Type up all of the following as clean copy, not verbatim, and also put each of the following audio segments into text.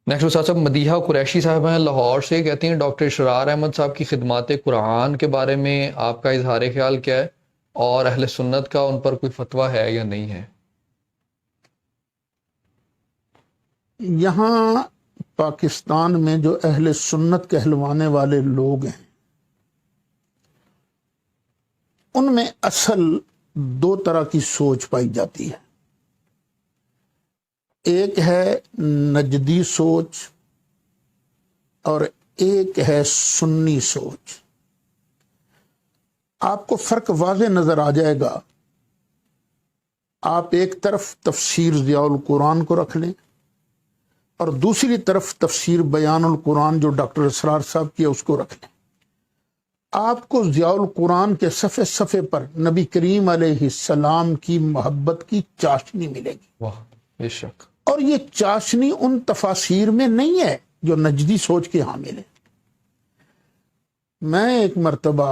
Next استاد صاحب مدیحہ قریشی صاحب ہیں لاہور سے، کہتے ہیں ڈاکٹر اشرار احمد صاحب کی خدمات قرآن کے بارے میں آپ کا اظہار خیال کیا ہے، اور اہل سنت کا ان پر کوئی فتویٰ ہے یا نہیں ہے؟ یہاں پاکستان میں جو اہل سنت کہلوانے والے لوگ ہیں ان میں اصل دو طرح کی سوچ پائی جاتی ہے۔ ایک ہے نجدی سوچ اور ایک ہے سنی سوچ۔ آپ کو فرق واضح نظر آ جائے گا۔ آپ ایک طرف تفسیر ضیاء القرآن کو رکھ لیں اور دوسری طرف تفسیر بیان القرآن جو ڈاکٹر اسرار صاحب کی ہے اس کو رکھ لیں۔ آپ کو ضیاء القرآن کے صفحے صفحے پر نبی کریم علیہ السلام کی محبت کی چاشنی ملے گی۔ واہ، بے شک۔ اور یہ چاشنی ان تفاسیر میں نہیں ہے جو نجدی سوچ کے حامل ہے۔ میں ایک مرتبہ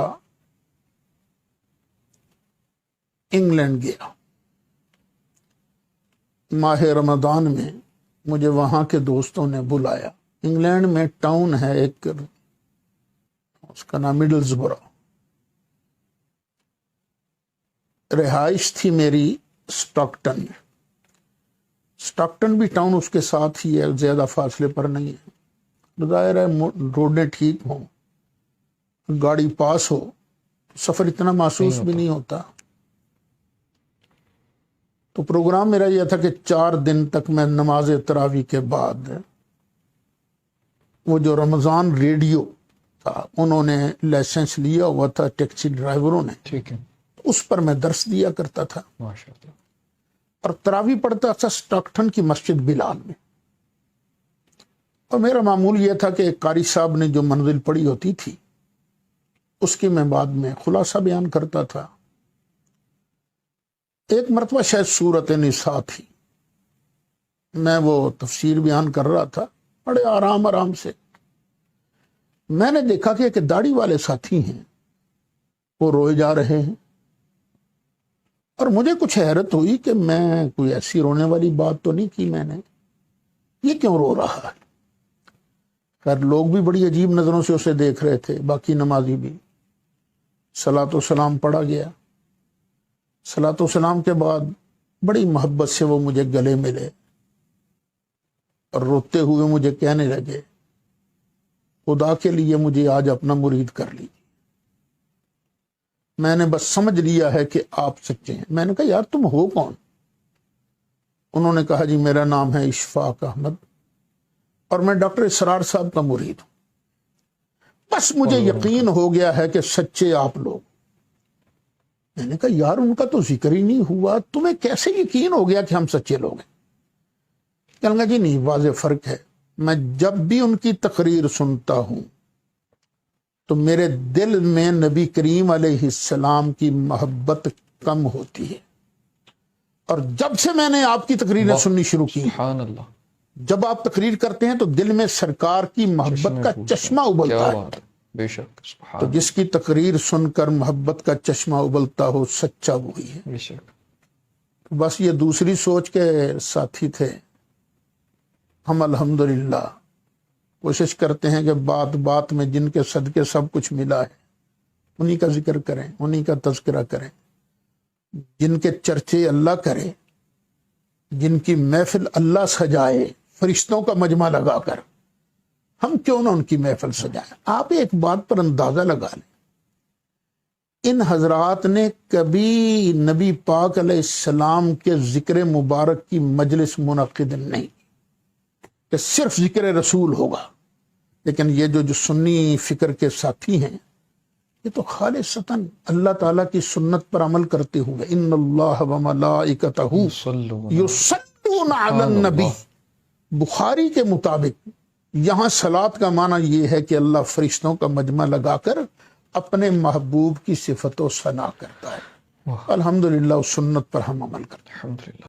انگلینڈ گیا ماہ رمضان میں، مجھے وہاں کے دوستوں نے بلایا۔ انگلینڈ میں ٹاؤن ہے ایک، اس کا نام مڈلزبرو، رہائش تھی میری سٹاکٹن میں۔ سٹاکٹن بھی ٹاؤن اس کے ساتھ ہی ہے، زیادہ فاصلے پر نہیں ہے۔ ظاہر ہے روڈیں ٹھیک ہوں، گاڑی پاس ہو، سفر اتنا محسوس بھی نہیں ہوتا۔ تو پروگرام میرا یہ تھا کہ 4 دن تک میں نماز تراویح کے بعد وہ جو رمضان ریڈیو تھا، انہوں نے لائسنس لیا ہوا تھا ٹیکسی ڈرائیوروں نے، ٹھیک ہے، اس پر میں درس دیا کرتا تھا ماشاءاللہ۔ اور تراویح پڑھتا تھا سٹاکٹن کی مسجد بلال میں۔ اور میرا معمول یہ تھا کہ قاری صاحب نے جو منزل پڑھی ہوتی تھی اس کی میں بعد میں خلاصہ بیان کرتا تھا۔ ایک مرتبہ شاید سورۃ نساء تھی، میں وہ تفسیر بیان کر رہا تھا بڑے آرام سے۔ میں نے دیکھا کہ ایک داڑھی والے ساتھی ہیں، وہ روئے جا رہے ہیں، اور مجھے کچھ حیرت ہوئی کہ میں کوئی ایسی رونے والی بات تو نہیں کی میں نے، یہ کیوں رو رہا ہے؟ خیر لوگ بھی بڑی عجیب نظروں سے اسے دیکھ رہے تھے، باقی نمازی بھی۔ صلاۃ و سلام پڑھا گیا۔ صلاۃ و سلام کے بعد بڑی محبت سے وہ مجھے گلے ملے اور روتے ہوئے مجھے کہنے لگے، خدا کے لیے مجھے آج اپنا مرید کر لیجیے، میں نے بس سمجھ لیا ہے کہ آپ سچے ہیں۔ میں نے کہا یار تم ہو کون؟ انہوں نے کہا جی میرا نام ہے اشفاق احمد اور میں ڈاکٹر اسرار صاحب کا مرید ہوں۔ بس مجھے یقین ہو گیا ہے کہ سچے آپ لوگ۔ میں نے کہا یار ان کا تو ذکر ہی نہیں ہوا، تمہیں کیسے یقین ہو گیا کہ ہم سچے لوگ ہیں؟ کہنے لگا جی نہیں، واضح فرق ہے، میں جب بھی ان کی تقریر سنتا ہوں تو میرے دل میں نبی کریم علیہ السلام کی محبت کم ہوتی ہے، اور جب سے میں نے آپ کی تقریریں سننی شروع کی، سبحان اللہ، جب آپ تقریر کرتے ہیں تو دل میں سرکار کی محبت کا چشمہ ابلتا ہے۔ بے شک، سبحان تو جس کی تقریر سن کر محبت کا چشمہ ابلتا ہو سچا وہی ہے۔ بے شک۔ بس یہ دوسری سوچ کے ساتھی تھے۔ ہم الحمدللہ کوشش کرتے ہیں کہ بات بات میں جن کے صدقے سب کچھ ملا ہے انہی کا ذکر کریں، انہی کا تذکرہ کریں، جن کے چرچے اللہ کرے، جن کی محفل اللہ سجائے فرشتوں کا مجمع لگا کر، ہم کیوں نہ ان کی محفل سجائیں۔ آپ ایک بات پر اندازہ لگا لیں، ان حضرات نے کبھی نبی پاک علیہ السلام کے ذکر مبارک کی مجلس منعقد نہیں کہ صرف ذکر رسول ہوگا، لیکن یہ جو سنی فکر کے ساتھی ہیں یہ تو خالصتاً اللہ تعالیٰ کی سنت پر عمل کرتے ہوئے، ان اللہ وملائکتہ یصلون علی النبی، بخاری کے مطابق یہاں صلاۃ کا معنی یہ ہے کہ اللہ فرشتوں کا مجمع لگا کر اپنے محبوب کی صفت و ثنا کرتا ہے۔ الحمدللہ اس سنت پر ہم عمل کرتے ہیں۔ الحمدللہ۔